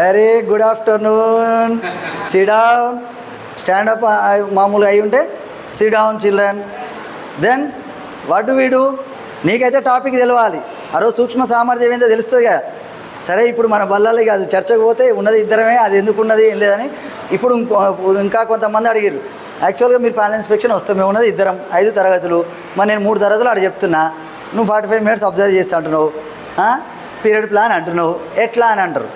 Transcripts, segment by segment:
Very good afternoon. Sit down. Stand up మామూలుగా అయి ఉంటే sit down children. Then what do we do? నీకైతే topic తెలవాలి. ఆ రోజు సూక్ష్మ సామర్థ్యం ఏందో తెలుస్తుంది కదా. సరే, ఇప్పుడు మన బల్లాలి కాదు, చర్చకు పోతే ఉన్నది ఇద్దరమే, అది ఎందుకున్నది ఏం లేదని. ఇప్పుడు ఇంకా కొంతమంది అడిగారు. యాక్చువల్గా మీరు ప్యానల్ ఇన్స్పెక్షన్ వస్తాం, మేము ఉన్నది ఇద్దరం, 5 తరగతులు. మరి నేను 3 తరగతులు అక్కడ చెప్తున్నా, నువ్వు 45 మినిట్స్ అబ్జర్వ్ చేస్తా అంటున్నావు, పీరియడ్ ప్లాన్ అంటున్నావు, ఎట్లా అని అంటారు.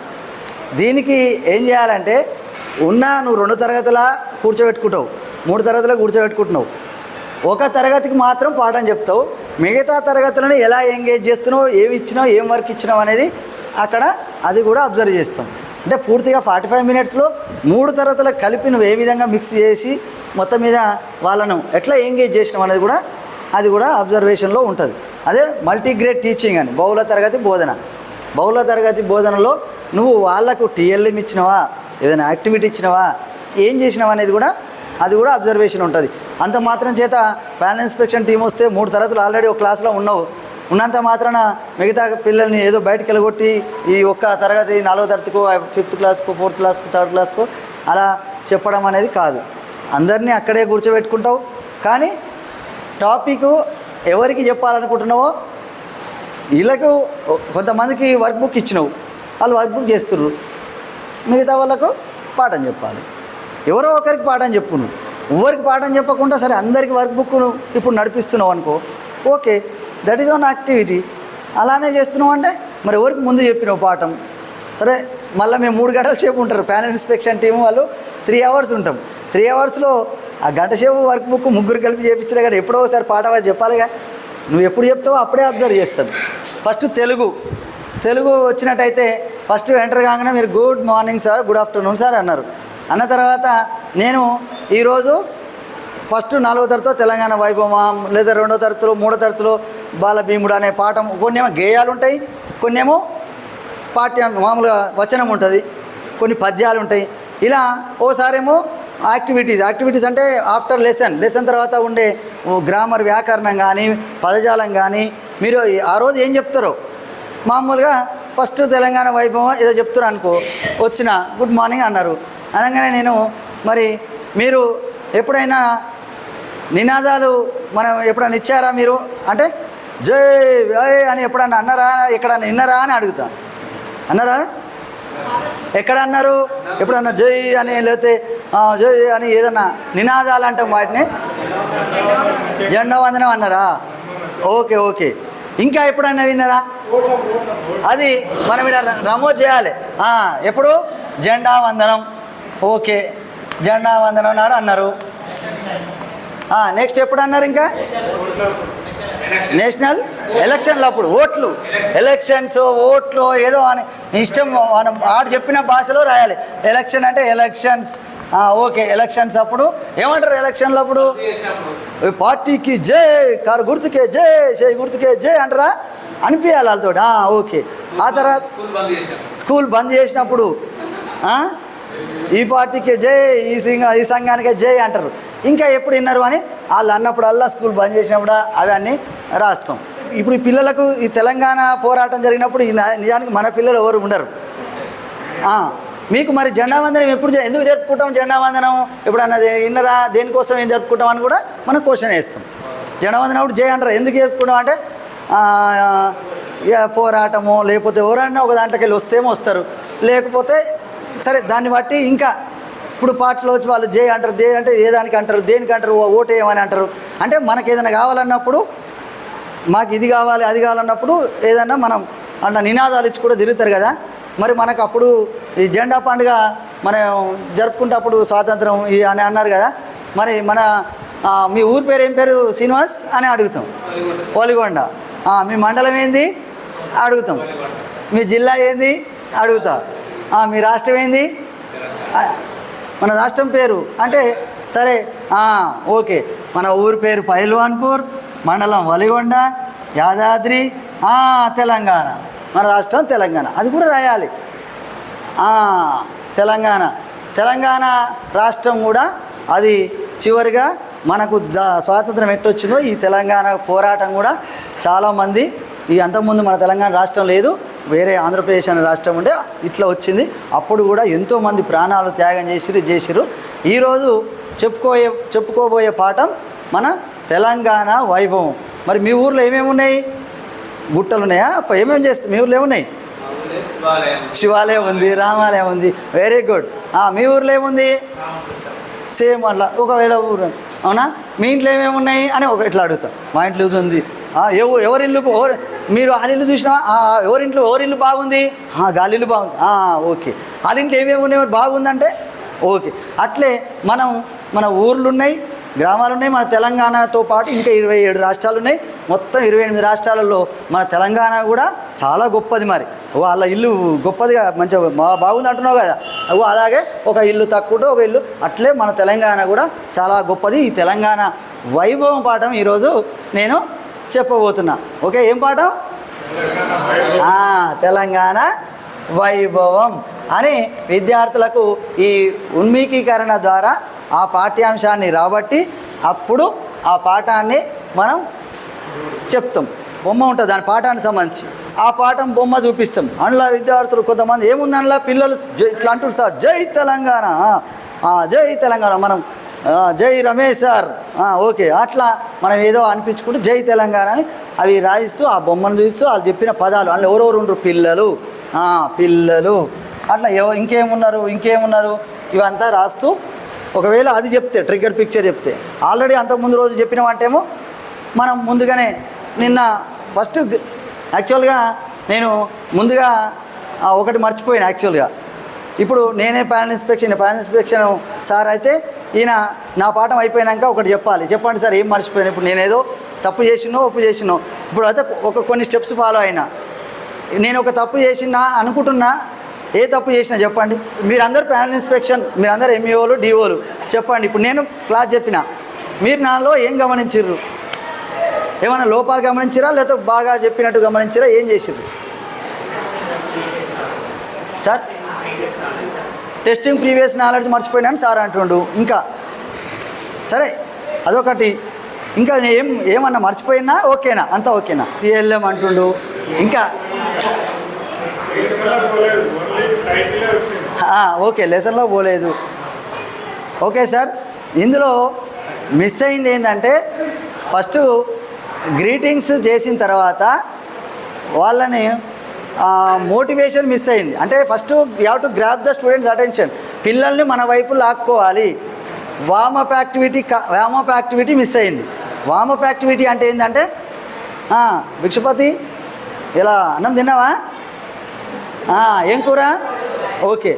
దీనికి ఏం చేయాలంటే, నువ్వు 2 తరగతుల కూర్చోబెట్టుకుంటావు, 3 తరగతుల కూర్చోబెట్టుకుంటున్నావు, 1 తరగతికి మాత్రం పాఠం చెప్తావు, మిగతా తరగతులను ఎలా ఎంగేజ్ చేస్తున్నావు, ఏమి ఇచ్చినావు, ఏం వర్క్ ఇచ్చినావు అనేది అక్కడ అది కూడా అబ్జర్వ్ చేస్తాం. అంటే పూర్తిగా 45 మినిట్స్లో 3 తరగతులకు కలిపి నువ్వు ఏ విధంగా మిక్స్ చేసి మొత్తం మీద వాళ్ళను ఎట్లా ఎంగేజ్ చేసినావు అనేది కూడా అది కూడా అబ్జర్వేషన్లో ఉంటుంది. అదే మల్టీగ్రేడ్ టీచింగ్ అని, బహుళ తరగతి బోధన. బహుళ తరగతి బోధనలో నువ్వు వాళ్ళకు టీఎల్ఎం ఇచ్చినవా, ఏదైనా యాక్టివిటీ ఇచ్చినవా, ఏం చేసినావా అనేది కూడా అది కూడా అబ్జర్వేషన్ ఉంటుంది. అంత మాత్రం చేత ప్యానల్ ఇన్స్పెక్షన్ టీం వస్తే 3 తరగతులు ఆల్రెడీ ఒక క్లాస్లో ఉన్నంత మాత్రాన మిగతా పిల్లల్ని ఏదో బయటకు వెళ్ళగొట్టి ఈ 1 తరగతి 4వ తరగతికో 5th క్లాస్కో 4th క్లాస్కో 3rd క్లాస్కో అలా చెప్పడం అనేది కాదు. అందరినీ అక్కడే కూర్చోబెట్టుకుంటావు. కానీ టాపిక్ ఎవరికి చెప్పాలనుకుంటున్నావో వీళ్ళకు కొంతమందికి వర్క్ బుక్ ఇచ్చినావు, వాళ్ళు వర్క్ బుక్ చేస్తుర్రు, మిగతా వాళ్ళకు పాఠం చెప్పాలి. ఎవరో ఒకరికి పాఠం చెప్పు. నువ్వు ఎవరికి పాఠం చెప్పకుండా సరే అందరికి వర్క్ బుక్ ఇప్పుడు నడిపిస్తున్నావు అనుకో, okay, that is one activity. అలానే చేస్తున్నావు అంటే మరి ఎవరికి ముందు చెప్పినావు పాఠం? సరే, మళ్ళీ మేము 3 గంటల సేపు ఉంటారు ప్యానల్ ఇన్స్పెక్షన్ టీము వాళ్ళు, 3 అవర్స్ ఉంటాం. 3 అవర్స్లో ఆ గంట సేపు వర్క్ బుక్ 3 కలిపి చేయించినా కానీ ఎప్పుడో ఒకసారి పాఠం అది చెప్పాలిగా. నువ్వు ఎప్పుడు చెప్తావో అప్పుడే అబ్జర్వ్ చేస్తాను. ఫస్ట్ తెలుగు వచ్చినట్టయితే ఫస్ట్ ఎంటర్ కాగానే మీరు good morning sir, good afternoon sir అన్నారు. అన్న తర్వాత నేను ఈరోజు ఫస్ట్ 4వ తరగతిలో తెలంగాణ వైభవం, లేదా 2వ తరగతిలో 3వ తరగతిలో బాలభీముడు అనే పాఠం, కొన్ని ఏమో గేయాలు ఉంటాయి, కొన్ని ఏమో మామూలుగా వచనం ఉంటుంది, కొన్ని పద్యాలు ఉంటాయి. ఇలా ఓసారేమో యాక్టివిటీస్ అంటే ఆఫ్టర్ లెసన్ తర్వాత ఉండే గ్రామర్, వ్యాకరణం కానీ పదజాలం కానీ మీరు ఆ రోజు ఏం చెప్తారో మామూలుగా ఫస్ట్ తెలంగాణ వైభవం ఏదో చెప్తున్నారు అనుకో, వచ్చిన గుడ్ మార్నింగ్ అన్నారు అనగానే నేను మరి మీరు ఎప్పుడైనా నినాదాలు మనం ఎప్పుడైనా ఇచ్చారా మీరు అంటే జై అని ఎప్పుడన్నా అన్నారా, ఎక్కడన్నా విన్నారా అని అడుగుతా. అన్నారా? ఎక్కడ అన్నారు? ఎప్పుడన్నా జై అని లేకపోతే జై అని ఏదన్నా నినాదాలు అంటాం, వాటిని జెండా వందనం అన్నారా? ఓకే. ఇంకా ఎప్పుడన్నా విన్నారా? అది మనం ఇక్కడ నమోదు చేయాలి. ఎప్పుడు? జెండా వందనం. ఓకే, జెండా వందనం నాడు అన్నారు. నెక్స్ట్ ఎప్పుడు అన్నారు? ఇంకా నేషనల్ ఎలక్షన్లు అప్పుడు ఓట్లు ఏదో అని ఇష్టం మనం ఆడు చెప్పిన భాషలో రాయాలి. ఎలక్షన్ అంటే ఎలక్షన్స్. ఓకే, ఎలక్షన్స్ అప్పుడు ఏమంటారు? ఎలక్షన్లు అప్పుడు పార్టీకి జై, కారు గుర్తుకే జై, చేయి గుర్తుకే జై అంటారా? అనిపించాలి వాళ్ళతో. ఓకే. ఆ తర్వాత స్కూల్ బంద్ చేసినప్పుడు ఈ పార్టీకి జై, ఈ సంఘానికే జై అంటారు. ఇంకా ఎప్పుడు విన్నారు అని వాళ్ళు అన్నప్పుడల్లా స్కూల్ బంద్ చేసినప్పుడు అవన్నీ రాస్తాం. ఇప్పుడు ఈ పిల్లలకు ఈ తెలంగాణ పోరాటం జరిగినప్పుడు నిజానికి మన పిల్లలు ఎవరు ఉండరు. మీకు మరి జెండా వందనం ఎందుకు జరుపుకుంటాం? జెండా వందనం ఎప్పుడన్నా విన్నరా? దేనికోసం ఏం జరుపుకుంటాం అని కూడా మనం క్వశ్చన్ వేస్తాం. జెండా వందనం అప్పుడు జై అంటారు. ఎందుకు జరుపుకుంటాం అంటే పోరాటము, లేకపోతే ఎవరన్నా ఒక దాంట్లోకి వెళ్ళి వస్తేమో వస్తారు, లేకపోతే సరే దాన్ని బట్టి ఇంకా ఇప్పుడు పార్టీలో వచ్చి వాళ్ళు జై అంటారు. జై అంటే ఏ దానికి అంటారు, దేనికి అంటారు, ఓటు వేయమని అంటారు. అంటే మనకు ఏదైనా కావాలన్నప్పుడు, మాకు ఇది కావాలి అది కావాలన్నప్పుడు ఏదన్నా మనం అన్న నినాదాలు ఇచ్చి కూడా తిరుగుతారు కదా. మరి మనకు అప్పుడు ఈ జెండా పండుగ మనం జరుపుకుంటప్పుడు స్వాతంత్రం అని అన్నారు కదా. మరి మీ ఊరి పేరు ఏం పేరు? శ్రీనివాస్ అని అడుగుతాం. ఒలిగొండ. మీ మండలం ఏంది అడుగుతాం. మీ జిల్లా ఏంది అడుగుతా. మీ రాష్ట్రం ఏంది? మన రాష్ట్రం పేరు అంటే సరే ఓకే, మన ఊరి పేరు పైల్వాన్పూర్, మండలం వలిగొండ, యాదాద్రి, తెలంగాణ, మన రాష్ట్రం తెలంగాణ. అది కూడా రాయాలి. తెలంగాణ రాష్ట్రం కూడా అది చివరిగా మనకు స్వాతంత్రం ఎట్టొచ్చిందో ఈ తెలంగాణ పోరాటం కూడా చాలామంది ఈ అంతకుముందు మన తెలంగాణ రాష్ట్రం లేదు, వేరే ఆంధ్రప్రదేశ్ అనే రాష్ట్రం ఉండే ఇట్లా వచ్చింది. అప్పుడు కూడా ఎంతోమంది ప్రాణాలు త్యాగం చేసిరు. ఈరోజు చెప్పుకోబోయే పాఠం మన తెలంగాణ వైభవం. మరి మీ ఊర్లో ఏమేమి ఉన్నాయి? గుట్టలు ఉన్నాయా? ఏమేమి చేస్తారు మీ ఊర్లో? ఏమున్నాయి? శివాలయం ఉంది, రామాలయం ఉంది. Very good. మీ ఊర్లో ఏముంది? సేమ్ అట్లా. ఒకవేళ ఊరు అవునా, మీ ఇంట్లో ఏమేమి ఉన్నాయి అని ఇట్లా అడుగుతాం. మా ఇంట్లో ఇది ఉంది. ఎవరిల్లు మీరు వాళ్ళిల్లు చూసినా ఎవరిల్లు బాగుంది? గాలిల్లు బాగుంది. ఓకే. వాళ్ళింట్లో ఏమేమి ఉన్నాయి మరి బాగుందంటే ఓకే. అట్లే మన ఊర్లు ఉన్నాయి, గ్రామాలు ఉన్నాయి. మన తెలంగాణతో పాటు ఇంకా 27 రాష్ట్రాలు ఉన్నాయి. మొత్తం 28 రాష్ట్రాలలో మన తెలంగాణ కూడా చాలా గొప్పది. మరి వాళ్ళ ఇల్లు గొప్పదిగా మంచిగా బాగుంది అంటున్నావు కదా, అలాగే ఒక ఇల్లు తక్కువ ఒక ఇల్లు అట్లే మన తెలంగాణ కూడా చాలా గొప్పది. ఈ తెలంగాణ వైభవం పాఠం ఈరోజు నేను చెప్పబోతున్నా. ఓకే, ఏం పాఠం? తెలంగాణ వైభవం అని విద్యార్థులకు ఈ ఉన్మీకీకరణ ద్వారా ఆ పాఠ్యాంశాన్ని రాబట్టి అప్పుడు ఆ పాఠాన్ని మనం చెప్తాం. బొమ్మ ఉంటుంది దాని పాఠానికి సంబంధించి. ఆ పాఠం బొమ్మ చూపిస్తాం. అందులో విద్యార్థులు కొంతమంది ఏముంది అందులో పిల్లలు ఇట్లా అంటారు, సార్ జై తెలంగాణ, జై తెలంగాణ, మనం జై రమేష్ సార్, ఓకే. అట్లా మనం ఏదో అనిపించుకుంటూ జై తెలంగాణ అని అవి రాయిస్తూ ఆ బొమ్మను చూస్తూ వాళ్ళు చెప్పిన పదాలు అందులో ఎవరెవరు ఉండరు, పిల్లలు అట్లా ఇంకేమున్నారు ఇవంతా రాస్తూ ఒకవేళ అది చెప్తే ట్రిగ్గర్ పిక్చర్ చెప్తే ఆల్రెడీ అంతకుముందు రోజు చెప్పినవంటేమో మనం ముందుగానే నిన్న ఫస్ట్ యాక్చువల్గా నేను ముందుగా ఒకటి మర్చిపోయాను. యాక్చువల్గా ఇప్పుడు నేనే ప్యానల్ ఇన్స్పెక్షన్ సార్ అయితే ఈయన నా పాఠం అయిపోయాక ఒకటి చెప్పండి సార్ ఏం మర్చిపోయాను. ఇప్పుడు నేనేదో తప్పు ఒప్పు చేసినో ఇప్పుడు అయితే కొన్ని స్టెప్స్ ఫాలో అయినా. నేను ఒక తప్పు చేసినా అనుకుంటున్నా, ఏ తప్పు చేసినా చెప్పండి. మీరందరూ ప్యానల్ ఇన్స్పెక్షన్, మీరందరూ ఎంఈఓలు డిఓలు చెప్పండి. ఇప్పుడు నేను క్లాస్ చెప్పిన, మీరు నాలో ఏం గమనించారు? ఏమైనా లోపాలు గమనించారా లేకపోతే బాగా చెప్పినట్టు గమనించారా? ఏం చేసిర్రు సార్? టెస్టింగ్ ప్రీవియస్ నాలెడ్జ్ మర్చిపోయినాను సార్ అంటుండు. ఇంకా సరే అదొకటి. ఇంకా ఏమన్నా మర్చిపోయినా ఓకేనా? అంతా ఓకేనా? టీఎల్ఎం అంటుండు. ఇంకా ఓకే, లెసన్లో పోలేదు. ఓకే సార్, ఇందులో మిస్ అయింది ఏంటంటే ఫస్ట్ గ్రీటింగ్స్ చేసిన తర్వాత వాళ్ళని మోటివేషన్ మిస్ అయింది. అంటే first you have to grab the students attention. పిల్లల్ని మన వైపు లాక్కోవాలి. వామప్ యాక్టివిటీ మిస్ అయింది. వామప్ యాక్టివిటీ అంటే ఏంటంటే భిక్షపతి ఇలా అన్నం తిన్నావా? ఏం కూర? ఓకే,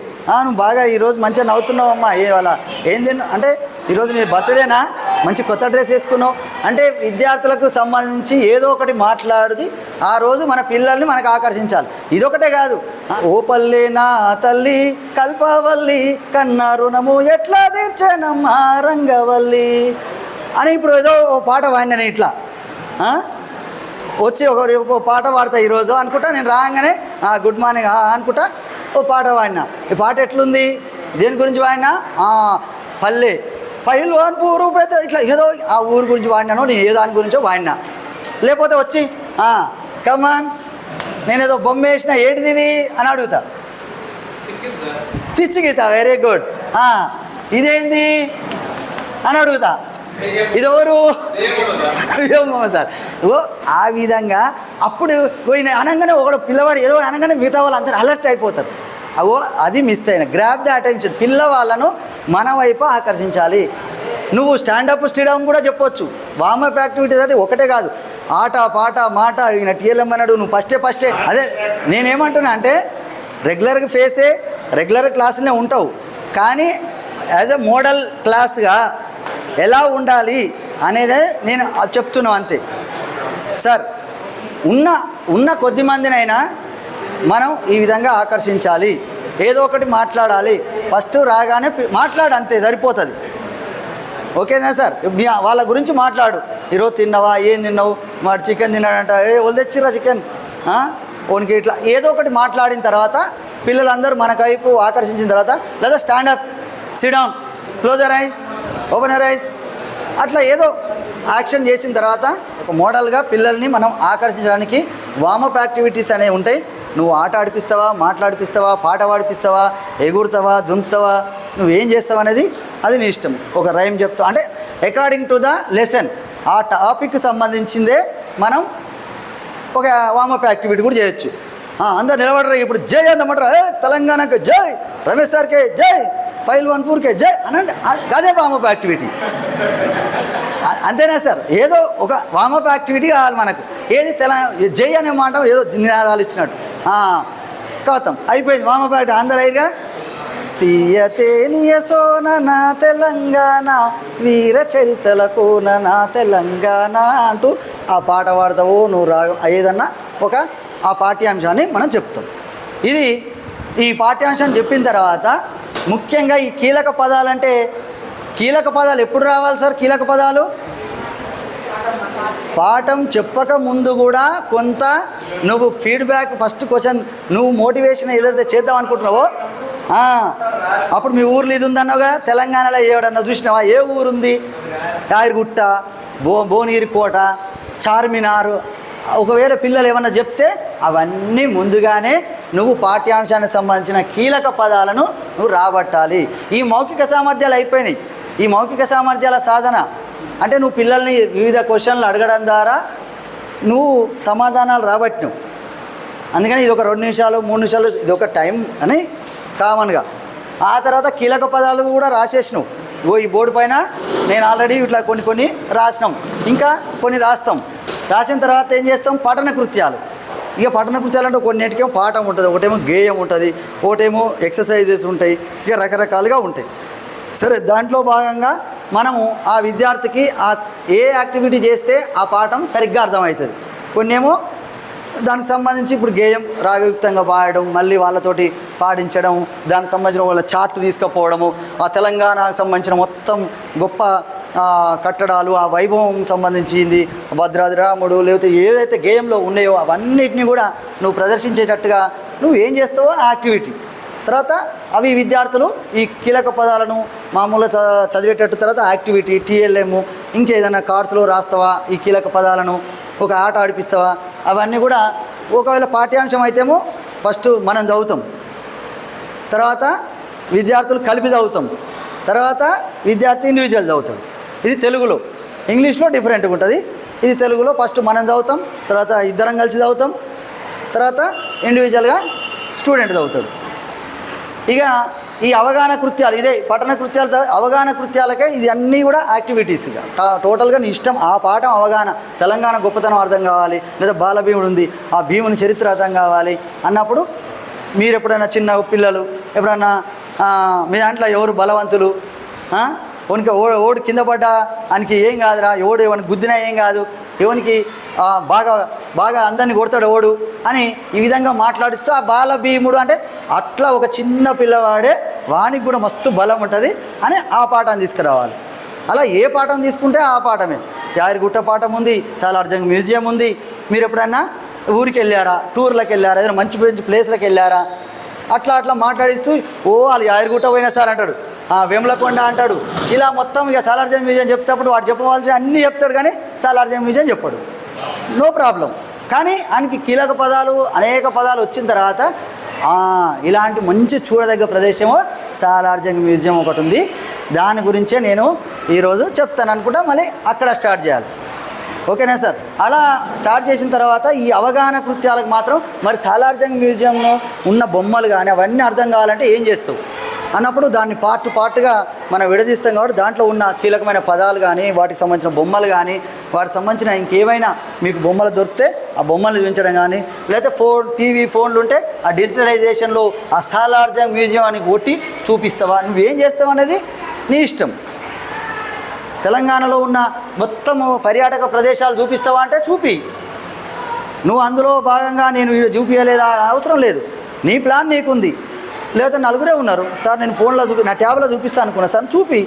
నువ్వు బాగా ఈరోజు మంచిగా నవ్వుతున్నావమ్మా. వాళ్ళ ఏం తిన్నావు అంటే ఈరోజు నీ బర్త్డేనా, మంచి కొత్త డ్రెస్ వేసుకున్నావు అంటే విద్యార్థులకు సంబంధించి ఏదో ఒకటి మాట్లాడుది ఆ రోజు మన పిల్లల్ని మనకు ఆకర్షించాలి. ఇదొకటే కాదు, ఓ పల్లె నా తల్లి కల్పవల్లి కన్నా రుణము ఎట్లా తీర్చనమ్మా రంగవల్లి అని ఇప్పుడు ఏదో ఓ పాట వాడినాను. ఇట్లా వచ్చి ఒక పాట పాడతా ఈరోజు అనుకుంటా. నేను రాగానే గుడ్ మార్నింగ్ అనుకుంటా ఓ పాట వాడినా. ఈ పాట ఎట్లుంది, దేని గురించి వాడినా? పల్లె పైల్వాన్ ఊరు పెద్ద ఇట్లా ఏదో ఆ ఊరు గురించి వాడినాను, నేను ఏ దాని గురించో వాడినా. లేకపోతే వచ్చి కమాన్ నేనేదో బొమ్మ వేసిన ఏంటిది ఇది అని అడుగుతా. పిచ్చి గీత, వెరీ గుడ్. ఇదేంది అని అడుగుతా. ఇదెవరు? సార్. ఆ విధంగా అప్పుడు పోయిన అనగానే ఒకడు పిల్లవాడు ఏదో అనగానే మిగతా వాళ్ళు అందరూ అలర్ట్ అయిపోతారు. అది మిస్ అయిన. Grab the attention. పిల్లవాళ్ళను మన వైపు ఆకర్షించాలి. నువ్వు స్టాండప్ స్టేడియం కూడా చెప్పొచ్చు. వామప్ యాక్టివిటీస్ అంటే ఒకటే కాదు, ఆట పాట మాట. ఈయన టీఎల్ఎం అన్నాడు, నువ్వు ఫస్టే. అదే నేనేమంటున్నా అంటే రెగ్యులర్ క్లాసులనే ఉంటావు, కానీ యాజ్ ఎ మోడల్ క్లాస్గా ఎలా ఉండాలి అనేదే నేను చెప్తున్నాను అంతే సార్. ఉన్న కొద్ది మందినైనా మనం ఈ విధంగా ఆకర్షించాలి. ఏదో ఒకటి మాట్లాడాలి. ఫస్ట్ రాగానే మాట్లాడు, అంతే సరిపోతుంది. ఓకేనా సార్? వాళ్ళ గురించి మాట్లాడు. ఈరోజు తిన్నావా, ఏం తిన్నావు, వాడు చికెన్ తిన్నాడంట, వాళ్ళు తెచ్చిరా చికెన్ ఓనికి ఇట్లా ఏదో ఒకటి మాట్లాడిన తర్వాత పిల్లలందరూ మన వైపు ఆకర్షించిన తర్వాత లేదా stand up, sit down, close your eyes, open your eyes, అట్లా ఏదో యాక్షన్ చేసిన తర్వాత ఒక మోడల్గా పిల్లల్ని మనం ఆకర్షించడానికి వామప్ యాక్టివిటీస్ అనేవి ఉంటాయి. నువ్వు ఆట ఆడిపిస్తావా, మాట్లాడిపిస్తావా, పాట పాడిపిస్తావా, ఎగురుతావా, దుంకుతావా, నువ్వేం చేస్తావు అనేది అది నీ ఇష్టం. ఒక రైమ్ చెప్తావు అంటే అకార్డింగ్ టు ద లెసన్ ఆ టాపిక్కి సంబంధించిందే మనం ఒక వామప్ యాక్టివిటీ కూడా చేయొచ్చు. అందరు నిలబడరా ఇప్పుడు జై అందమంటారా, తెలంగాణకి జై, రమేష్ సార్కే జై, పైల్వాన్పూర్కే జై అనండి. అదే వామప్ యాక్టివిటీ. అంతేనా సార్? ఏదో ఒక వామప్ యాక్టివిటీ కావాలి మనకు. ఏది జై అనే మాట ఏదో నినాదాలు ఇచ్చినట్టు కథం అయిపోయింది వామప్ యాక్టివిటీ. అందరూ అయ్యగా తీయతేనియ సోన నా తెలంగాణ, వీర చరితలకు నా తెలంగాణ అంటూ ఆ పాట పాడతావు నువ్వు రాగం ఏదన్నా ఒక ఆ పాఠ్యాంశాన్ని మనం చెప్తాం. ఈ పాఠ్యాంశాన్ని చెప్పిన తర్వాత ముఖ్యంగా ఈ కీలక పదాలంటే కీలక పదాలు ఎప్పుడు రావాలి సార్? కీలక పదాలు పాఠం చెప్పక ముందు కూడా కొంత నువ్వు ఫీడ్బ్యాక్ ఫస్ట్ క్వశ్చన్ నువ్వు మోటివేషన్ ఏదైతే చేద్దాం అనుకుంటున్నావో అప్పుడు మీ ఊర్లో ఇది ఉందన్నావుగా, తెలంగాణలో ఏడన్నా చూసినావా? ఏ ఊరుంది? యాదగిరిగుట్ట, భువనగిరి కోట, చార్మినార్. ఒకవేళ పిల్లలు ఏమన్నా చెప్తే అవన్నీ ముందుగానే నువ్వు పాఠ్యాంశానికి సంబంధించిన కీలక పదాలను నువ్వు రాబట్టాలి. ఈ మౌఖిక సామర్థ్యాలు అయిపోయినాయి. ఈ మౌఖిక సామర్థ్యాల సాధన అంటే నువ్వు పిల్లల్ని వివిధ క్వశ్చన్లు అడగడం ద్వారా నువ్వు సమాధానాలు రాబట్టినావు. అందుకని ఇది ఒక 2 నిమిషాలు 3 నిమిషాలు ఇది ఒక టైం అని కామన్గా. ఆ తర్వాత కీలక పదాలు కూడా రాసేసినావు. ఈ బోర్డు పైన నేను ఆల్రెడీ ఇట్లా కొన్ని రాసినాం, ఇంకా కొన్ని రాస్తాం. రాసిన తర్వాత ఏం చేస్తాం? పఠన కృత్యాలు. ఇక పఠన కృత్యాలు అంటే కొన్నిటికేమో పాఠం ఉంటుంది, ఒకటేమో గేయం ఉంటుంది, ఒకటేమో ఎక్సర్సైజెస్ ఉంటాయి, ఇక రకరకాలుగా ఉంటాయి. సరే, దాంట్లో భాగంగా మనము ఆ విద్యార్థికి ఏ యాక్టివిటీ చేస్తే ఆ పాఠం సరిగ్గా అర్థమవుతుంది. కొన్నేమో దానికి సంబంధించి ఇప్పుడు గేయం రాగయుక్తంగా పాడడం, మళ్ళీ వాళ్ళతోటి పాడించడం, దానికి సంబంధించిన వాళ్ళ చార్ట్ తీసుకుపోవడము, ఆ తెలంగాణకు సంబంధించిన మొత్తం గొప్ప కట్టడాలు, ఆ వైభవం సంబంధించింది, భద్రాద్రి రాముడు లేకపోతే ఏదైతే గేయంలో ఉన్నాయో అవన్నిటిని కూడా నువ్వు ప్రదర్శించేటట్టుగా నువ్వు ఏం చేస్తావో ఆ యాక్టివిటీ. తర్వాత అవి విద్యార్థులు ఈ కీలక పదాలను మామూలుగా చదివేటట్టు, తర్వాత యాక్టివిటీ TLM ఇంకేదైనా కార్డ్స్లో రాస్తావా ఈ కీలక పదాలను, ఒక ఆట ఆడిపిస్తావా, అవన్నీ కూడా ఒకవేళ పాఠ్యాంశం అయితేమో ఫస్ట్ మనం చదువుతాం, తర్వాత విద్యార్థులు కలిపి చదువుతాం, తర్వాత విద్యార్థి ఇండివిజువల్ చదువుతాడు. ఇది తెలుగులో. ఇంగ్లీష్లో డిఫరెంట్గా ఉంటుంది. ఇది తెలుగులో ఫస్ట్ మనం చదువుతాం, తర్వాత ఇద్దరం కలిసి చదువుతాం, తర్వాత ఇండివిజువల్గా స్టూడెంట్ చదువుతాడు. ఇక ఈ అవగాహన కృత్యాలు ఇదే పఠన కృత్యాలు, అవగాహన కృత్యాలకే ఇది అన్నీ కూడా యాక్టివిటీస్గా టోటల్గా నీ ఇష్టం. ఆ పాఠం అవగాహన, తెలంగాణ గొప్పతనం అర్థం కావాలి, లేదా బాలభీముడు ఉంది ఆ భీముని చరిత్ర అర్థం కావాలి అన్నప్పుడు మీరు ఎప్పుడైనా చిన్న పిల్లలు ఎప్పుడన్నా మీ దాంట్లో ఎవరు బలవంతులు, ఓనికి ఓడు కింద పడ్డా ఆయనకి ఏం కాదురా, ఎవడు ఎవరికి గుద్దినా ఏం కాదు, ఎవరికి బాగా అందరినీ కొడతాడు ఓడు అని ఈ విధంగా మాట్లాడిస్తూ ఆ బాల భీముడు అంటే అట్లా ఒక చిన్న పిల్లవాడే వానికి కూడా మస్తు బలం ఉంటుంది అని ఆ పాఠాన్ని తీసుకురావాలి. అలా ఏ పాఠం తీసుకుంటే ఆ పాఠమే. యాదగిరిగుట్ట పాఠం ఉంది, సాలార్జంగ్ మ్యూజియం ఉంది. మీరు ఎప్పుడన్నా ఊరికి వెళ్ళారా, టూర్లకు వెళ్ళారా, ఏదైనా మంచి మంచి ప్లేస్లకు వెళ్ళారా, అట్లా మాట్లాడిస్తూ వాళ్ళు యాదగిరిగుట్ట పోయినా సార్ అంటాడు, వేములకొండ అంటాడు. ఇలా మొత్తం ఇక సాలార్జంగ్ మ్యూజియం చెప్తేప్పుడు వాడు చెప్పవలసిన అన్నీ చెప్తాడు, కానీ సాలార్జంగ్ మ్యూజియం చెప్పాడు, నో ప్రాబ్లం. కానీ ఆయనకి కీలక పదాలు అనేక పదాలు వచ్చిన తర్వాత ఇలాంటి మంచి చూడదగ్గ ప్రదేశము సాలార్జంగ్ మ్యూజియం ఒకటి ఉంది, దాని గురించే నేను ఈరోజు చెప్తాను అనుకుంటా. మళ్ళీ అక్కడ స్టార్ట్ చేయాలి. ఓకేనా సార్? అలా స్టార్ట్ చేసిన తర్వాత ఈ అవగాహన కృత్యాలకు మాత్రం మరి సాలార్జంగ్ మ్యూజియంలో ఉన్న బొమ్మలు కానీ అవన్నీ అర్థం కావాలంటే ఏం చేస్తావు అన్నప్పుడు దాన్ని పార్ట్గా మనం విడదీస్తాం. కాబట్టి దాంట్లో ఉన్న కీలకమైన పదాలు కానీ, వాటికి సంబంధించిన బొమ్మలు కానీ, వాటికి సంబంధించిన ఇంకేమైనా మీకు బొమ్మలు దొరికితే ఆ బొమ్మలు చూపించడం కానీ, లేకపోతే టీవీ ఫోన్లు ఉంటే ఆ డిజిటలైజేషన్లో ఆ సాలార్జంగ్ మ్యూజియం అని కొట్టి చూపిస్తావా, నువ్వేం చేస్తావు అనేది నీ ఇష్టం. తెలంగాణలో ఉన్న మొత్తము పర్యాటక ప్రదేశాలు చూపిస్తావా అంటే చూపి. నువ్వు అందులో భాగంగా నేను చూపించలేదా అవసరం లేదు, నీ ప్లాన్ నీకుంది. లేదా నలుగురే ఉన్నారు సార్, నేను ఫోన్లో నా ట్యాబ్లో చూపిస్తాను అనుకున్నా సార్, చూపి.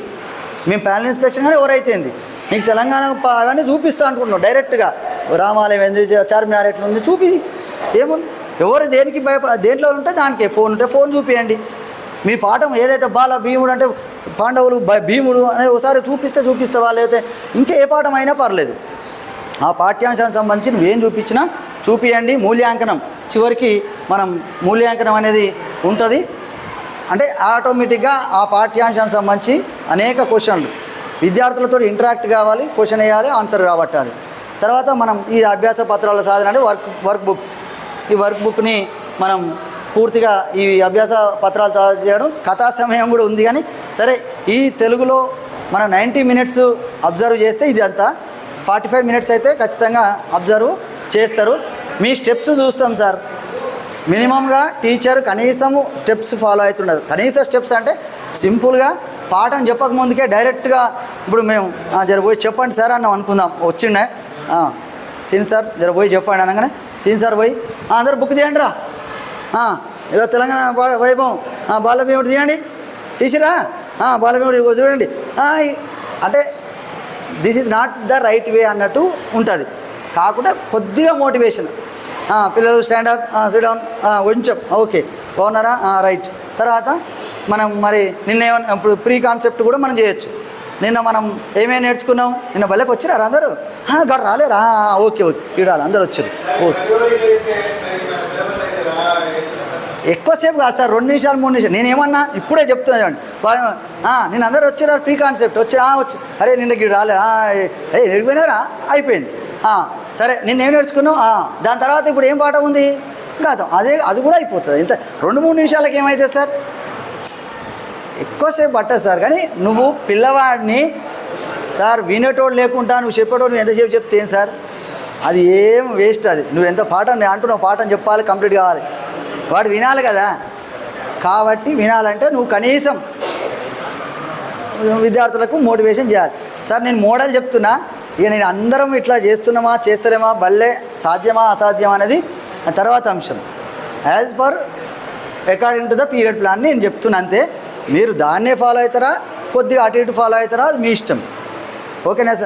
మేము ప్యానల్ ఇన్స్పెక్షన్ కానీ ఎవరైతేంది నీకు తెలంగాణ అవన్నీ చూపిస్తా అనుకుంటున్నావు డైరెక్ట్గా. రామాలయం ఏంది, చార్మినార్ ఎట్లా ఉంది చూపి, ఏముంది. ఎవరు దేనికి దేంట్లో ఉంటే దానికి ఫోన్ ఉంటే ఫోన్ చూపియండి. మీ పాఠం ఏదైతే భీముడు అంటే పాండవులు భీముడు అనేది ఒకసారి చూపిస్తావా, లేకపోతే ఇంకా ఏ పాఠం అయినా పర్లేదు. ఆ పాఠ్యాంశానికి సంబంధించి నువ్వేం చూపించినా చూపియండి. మూల్యాంకనం చివరికి మనం మూల్యాంకనం అనేది ఉంటుంది. అంటే ఆటోమేటిక్గా ఆ పాఠ్యాంశానికి సంబంధించి అనేక క్వశ్చన్లు విద్యార్థులతో ఇంటరాక్ట్ కావాలి, క్వశ్చన్ వేయాలి, ఆన్సర్ రాబట్టాలి. తర్వాత మనం ఈ అభ్యాస పత్రాల సాధన అంటే వర్క్ బుక్. ఈ వర్క్ బుక్ని మనం పూర్తిగా ఈ అభ్యాస పత్రాలు చేయడం, కథా సమయం కూడా ఉంది. కానీ సరే, ఈ తెలుగులో మనం 90 మినిట్స్ అబ్జర్వ్ చేస్తే ఇది అంతా 45 మినిట్స్ అయితే ఖచ్చితంగా అబ్జర్వ్ చేస్తారు. మీ స్టెప్స్ చూస్తాం సార్. మినిమంగా టీచర్ కనీసము స్టెప్స్ ఫాలో అవుతుండదు. కనీస స్టెప్స్ అంటే సింపుల్గా పాఠం చెప్పక ముందుకే డైరెక్ట్గా ఇప్పుడు మేము జర పోయి చెప్పండి సార్ అన్నాం అనుకుందాం. వచ్చిండే సీన్ సార్ జర పోయి చెప్పండి అనగానే సీన్ సార్ పోయి అందరూ బుక్ తీయండి రా, ఇలా తెలంగాణ వైభవం బాలభీముడు తీయండి, తీసిరా బాలభీముడు చూడండి అంటే this is not the right way అన్నట్టు ఉంటుంది. కాకుండా కొద్దిగా మోటివేషన్, పిల్లలు స్టాండప్ సిడౌన్ కొంచెం ఓకే బాగున్నారా రైట్. తర్వాత మనం మరి నిన్న ఇప్పుడు ప్రీ కాన్సెప్ట్ కూడా మనం చేయొచ్చు. నిన్న మనం ఏమేమి నేర్చుకున్నాం, నిన్న బల్లెకి వచ్చినారా అందరూ? గడ రాలేరా? ఓకే ఓకే చూడాలి అందరూ వచ్చారు. ఓకే, ఎక్కువసేపు కాదు సార్, 2 నిమిషాలు 3 నిమిషాలు. నేనేమన్నా ఇప్పుడే చెప్తున్నా చూడండి. నేను అందరూ వచ్చారా ప్రీ కాన్సెప్ట్ వచ్చి అరే నిన్న గిడు రాలే, అరే ఎడిపోయినారా అయిపోయింది. సరే నిన్నేం నేర్చుకున్నావు, దాని తర్వాత ఇప్పుడు ఏం పాఠం ఉంది కాదు, అది కూడా అయిపోతుంది. ఇంత 2-3 నిమిషాలకి ఏమవుతుంది సార్? ఎక్కువసేపు పట్టదు సార్. కానీ నువ్వు పిల్లవాడిని సార్ వినేటోడు లేకుండా నువ్వు చెప్పేటోడు నువ్వు ఎంతసేపు చెప్తే ఏం సార్, అది ఏం వేస్ట్. అది నువ్వు ఎంత పాఠం అంటున్నావు, పాఠం చెప్పాలి, కంప్లీట్ కావాలి, వాడు వినాలి కదా. కాబట్టి వినాలంటే నువ్వు కనీసం విద్యార్థులకు మోటివేషన్ చేయాలి. సార్ నేను మోడల్ చెప్తున్నా, ఇక నేను అందరం ఇట్లా చేస్తున్నామా చేస్తలేమా భలే సాధ్యమా అసాధ్యమా అనేది తర్వాత అంశం. As per according to the period plan నేను చెప్తున్నా అంతే. మీరు దాన్నే ఫాలో అవుతారా, కొద్దిగా అటు ఇటు ఫాలో అవుతారా, అది మీ ఇష్టం. ఓకేనా సార్?